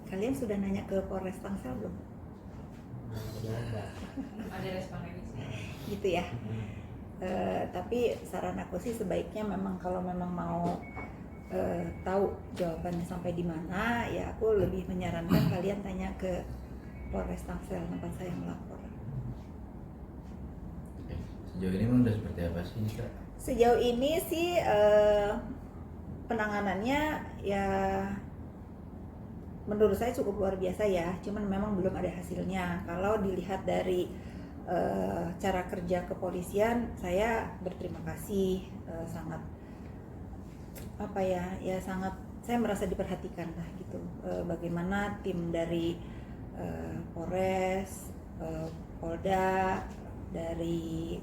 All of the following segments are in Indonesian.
Kalian sudah nanya ke Polres Tangsel belum? Ada respon lagi sih. Gitu ya. Tapi saran aku sih sebaiknya memang kalau memang mau tahu jawabannya sampai di mana, ya aku lebih menyarankan kalian tanya ke Polres Tangsel tempat saya melapor. Sejauh ini memang udah seperti apa sih ini Kak? Sejauh ini sih penanganannya ya menurut saya cukup luar biasa ya, cuman memang belum ada hasilnya. Kalau dilihat dari cara kerja kepolisian, saya berterima kasih, sangat apa ya sangat saya merasa diperhatikan lah gitu. Bagaimana tim dari Polres, Polda, dari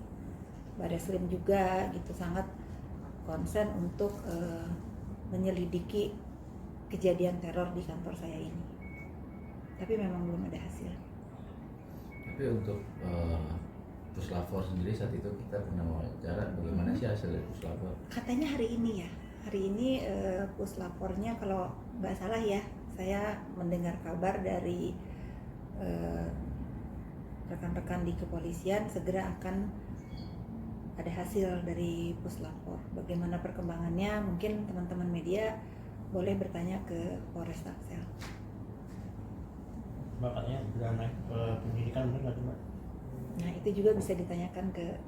Bareskrim juga gitu sangat konsen untuk menyelidiki kejadian teror di kantor saya ini. Tapi memang belum ada hasil. Tapi untuk puslapor sendiri saat itu kita pernah wawancara, bagaimana sih hasil dari puslapor? Katanya hari ini ya, hari ini puslapornya kalau nggak salah ya, saya mendengar kabar dari rekan-rekan di kepolisian segera akan ada hasil dari puslapor. Bagaimana perkembangannya, mungkin teman-teman media boleh bertanya ke Polres Tangsel. Makanya udah naik ke penyidikan benar nggak Mbak? Nah itu juga bisa ditanyakan ke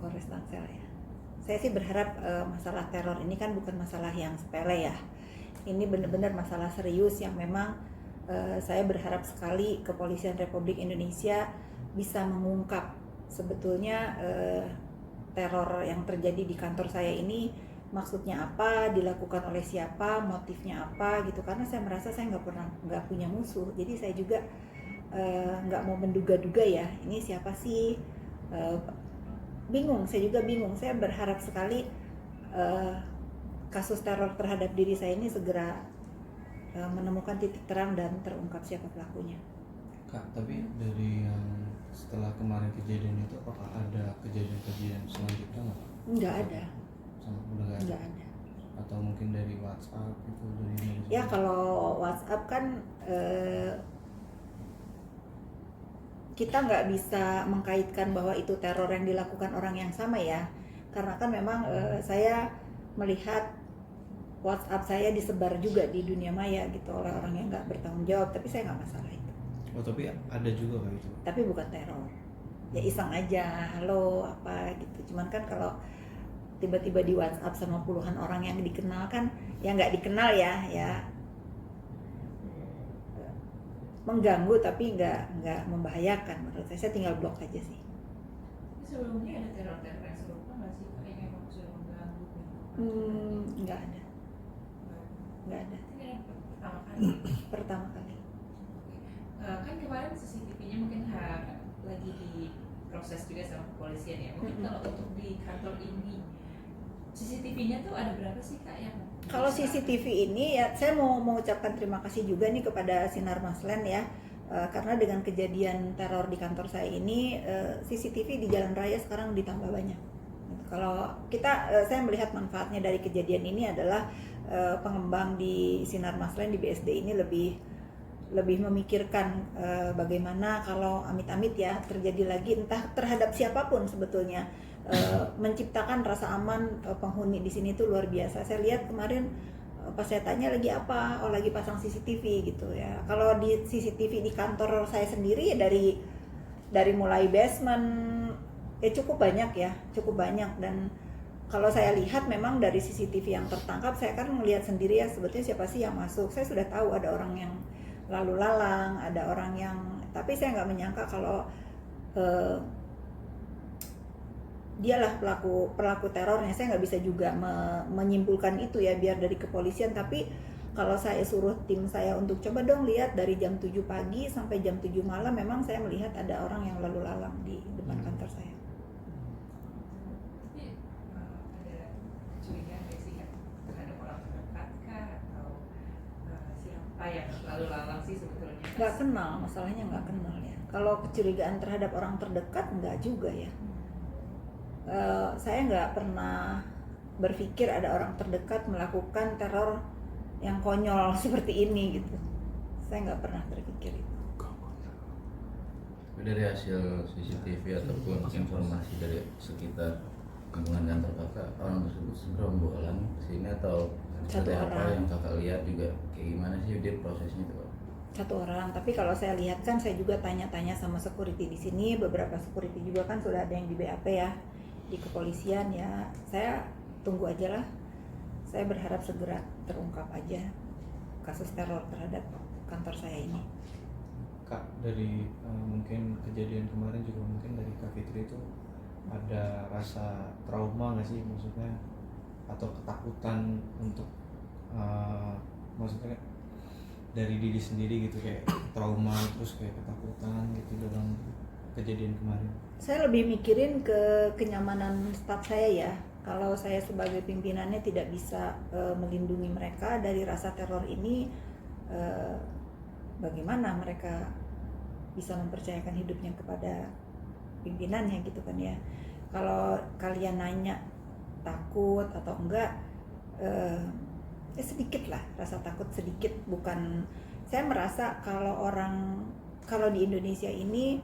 Polres Tangsel ya. Saya sih berharap masalah teror ini kan bukan masalah yang sepele ya. Ini benar-benar masalah serius yang memang saya berharap sekali Kepolisian Republik Indonesia bisa mengungkap sebetulnya teror yang terjadi di kantor saya ini maksudnya apa, dilakukan oleh siapa, motifnya apa gitu. Karena saya merasa saya nggak punya musuh, jadi saya juga nggak mau menduga-duga ya ini siapa sih, bingung, saya juga bingung. Saya berharap sekali kasus teror terhadap diri saya ini segera menemukan titik terang dan terungkap siapa pelakunya. Kak, tapi dari yang setelah kemarin kejadian itu apakah ada kejadian-kejadian selanjutnya nggak? Nggak ada. Udah nggak ada? Nggak ada. Atau mungkin dari WhatsApp itu dari Ya kalau WhatsApp kan kita nggak bisa mengkaitkan bahwa itu teror yang dilakukan orang yang sama ya, karena kan memang saya melihat WhatsApp saya disebar juga di dunia maya gitu oleh orang yang nggak bertanggung jawab, tapi saya nggak masalah itu. Oh tapi ada juga kan itu? Tapi bukan teror, ya iseng aja, halo apa gitu. Cuman kan kalau tiba-tiba di WhatsApp sama puluhan orang yang dikenal kan, ya nggak dikenal ya mengganggu tapi nggak membahayakan menurut saya tinggal blok aja sih. Sebelumnya ada teror-teror yang serupa nggak sih Kak, yang memang sudah mengganggu? Nggak ada. Ini yang pertama kali. Pertama kali. Kan kemarin CCTV-nya mungkin lagi diproses juga sama kepolisian ya. Mungkin kalau untuk di kantor ini CCTV-nya tuh ada berapa sih Kak yang? Kalau CCTV ini ya saya mau mengucapkan terima kasih juga nih kepada Sinar Maslen ya, karena dengan kejadian teror di kantor saya ini CCTV di jalan raya sekarang ditambah banyak. Kalau saya melihat manfaatnya dari kejadian ini adalah pengembang di Sinar Maslen di BSD ini lebih memikirkan bagaimana kalau amit-amit ya terjadi lagi entah terhadap siapapun sebetulnya, menciptakan rasa aman penghuni di sini tuh luar biasa. Saya lihat kemarin pas saya tanya lagi apa, oh lagi pasang CCTV gitu ya. Kalau di CCTV di kantor saya sendiri ya dari mulai basement ya cukup banyak dan kalau saya lihat memang dari CCTV yang tertangkap saya kan melihat sendiri ya sebetulnya siapa sih yang masuk. Saya sudah tahu ada orang yang lalu lalang, ada orang yang, tapi saya nggak menyangka kalau dialah pelaku terornya. Saya nggak bisa juga menyimpulkan itu ya biar dari kepolisian, tapi kalau saya suruh tim saya untuk coba dong lihat dari jam 7 pagi sampai jam 7 malam, memang saya melihat ada orang yang lalu lalang di depan kantor saya. Tapi ada curiga nggak sih Kak terhadap orang terdekat Kak, atau siapa yang lalu lalang sih sebetulnya? Nggak kenal, masalahnya nggak kenal ya. Kalau kecurigaan terhadap orang terdekat nggak juga ya. Saya nggak pernah berpikir ada orang terdekat melakukan teror yang konyol seperti ini gitu. Saya nggak pernah terpikir itu. Tapi dari hasil CCTV ataupun informasi dari sekitar lingkungan kantor kakak, orang tersebut segerombolan kesini atau Satu seperti apa orang. yang kakak lihat juga kayak gimana sih dia prosesnya tuh? Satu orang, tapi kalau saya lihat kan saya juga tanya-tanya sama security di sini, beberapa security juga kan sudah ada yang di BAP ya, di kepolisian ya. Saya tunggu aja lah. Saya berharap segera terungkap aja kasus teror terhadap kantor saya ini. Kak, dari mungkin kejadian kemarin juga mungkin dari Kak Fitri itu ada rasa trauma nggak sih, maksudnya atau ketakutan untuk maksudnya dari diri sendiri gitu, kayak trauma terus kayak ketakutan gitu dalam kejadian kemarin? Saya lebih mikirin ke kenyamanan staf saya ya. Kalau saya sebagai pimpinannya tidak bisa melindungi mereka dari rasa teror ini, bagaimana mereka bisa mempercayakan hidupnya kepada pimpinannya gitu kan ya. Kalau kalian nanya takut atau enggak, ya sedikit lah, rasa takut sedikit. Bukan, saya merasa kalau di Indonesia ini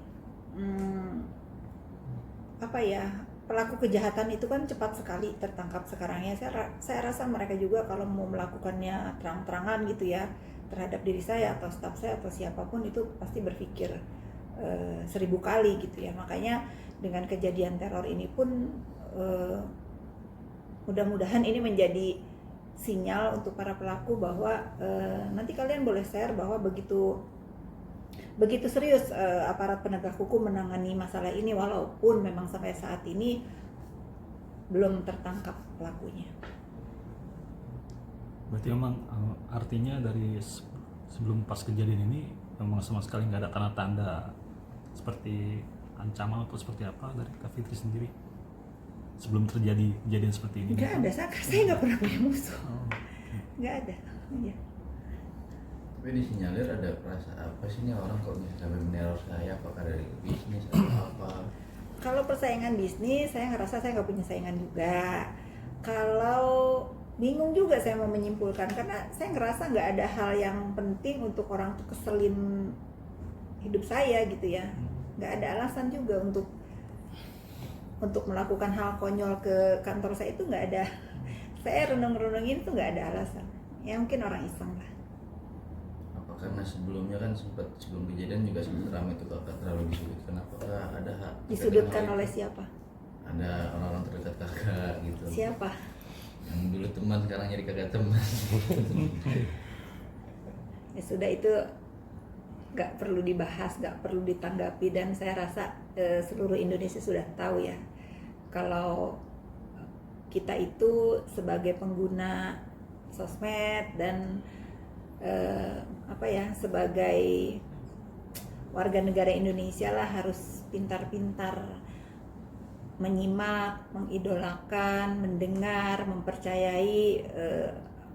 apa ya, pelaku kejahatan itu kan cepat sekali tertangkap sekarang ya. Saya rasa mereka juga kalau mau melakukannya terang-terangan gitu ya terhadap diri saya atau staf saya atau siapapun, itu pasti berpikir 1000 kali gitu ya. Makanya dengan kejadian teror ini pun mudah-mudahan ini menjadi sinyal untuk para pelaku bahwa nanti kalian boleh share bahwa begitu serius aparat penegak hukum menangani masalah ini, walaupun memang sampai saat ini belum tertangkap pelakunya. Berarti memang artinya dari sebelum pas kejadian ini memang sama sekali nggak ada tanda-tanda seperti ancaman atau seperti apa dari Kak Fitri sendiri sebelum terjadi kejadian seperti ini? Nggak ada, saya nggak pernah punya musuh. Nggak ada. Ya. Tapi disinyalir ada rasa apa sih nih orang kok bisa sampai meneror saya, apakah dari bisnis atau apa? Kalau persaingan bisnis, saya ngerasa saya nggak punya saingan juga. Kalau bingung juga saya mau menyimpulkan, karena saya ngerasa nggak ada hal yang penting untuk orang tuh keselin hidup saya gitu ya. Nggak ada alasan juga untuk melakukan hal konyol ke kantor saya, itu nggak ada. Saya renung-renungin tuh nggak ada alasan. Ya mungkin orang iseng lah. Apa karena sebelumnya kan sebelum kejadian juga sempat ramai itu kakak terlalu disudutkan, apakah ada Disudutkan oleh siapa? ada orang-orang terdekat kakak gitu? Siapa? Yang dulu teman sekarang jadi kakak teman. Ya sudah, itu nggak perlu dibahas, nggak perlu ditanggapi, dan saya rasa seluruh Indonesia sudah tahu ya kalau kita itu sebagai pengguna sosmed dan sebagai warga negara Indonesia lah harus pintar-pintar menyimak, mengidolakan, mendengar, mempercayai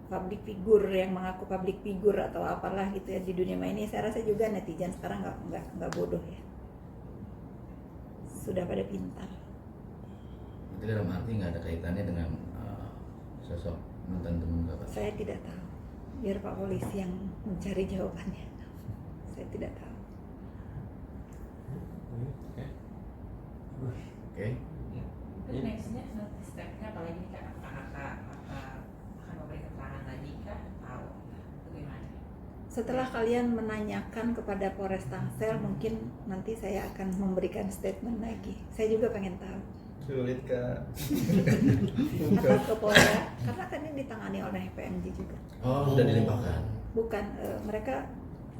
public figure yang mengaku public figure atau apalah gitu ya di dunia maya ini. Saya rasa juga netizen sekarang nggak bodoh ya, sudah pada pintar. Itu dalam arti nggak ada kaitannya dengan sosok mantan teman kakak? Saya tidak tahu, biar Pak Polisi yang mencari jawabannya. Saya tidak tahu. Oke. Terus nextnya nanti stepnya apalagi nih kak, kakak akan memberi keterangan lagi kah atau bagaimana? Setelah kalian menanyakan kepada Polres Tangsel, mungkin nanti saya akan memberikan statement lagi. Saya juga pengen tahu. Sulit kak. Atau ke Polda, karena kan ini ditangani oleh PMJ juga. Oh, sudah dilimpahkan. Bukan, mereka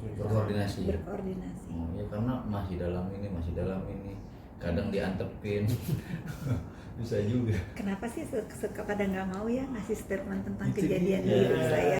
Berkoordinasi. berkoordinasi. Oh, ya karena masih dalam ini. Kadang diantepin. Bisa juga. Kenapa sih pada nggak mau ya ngasih statement tentang Itu kejadian di dia. hidup saya?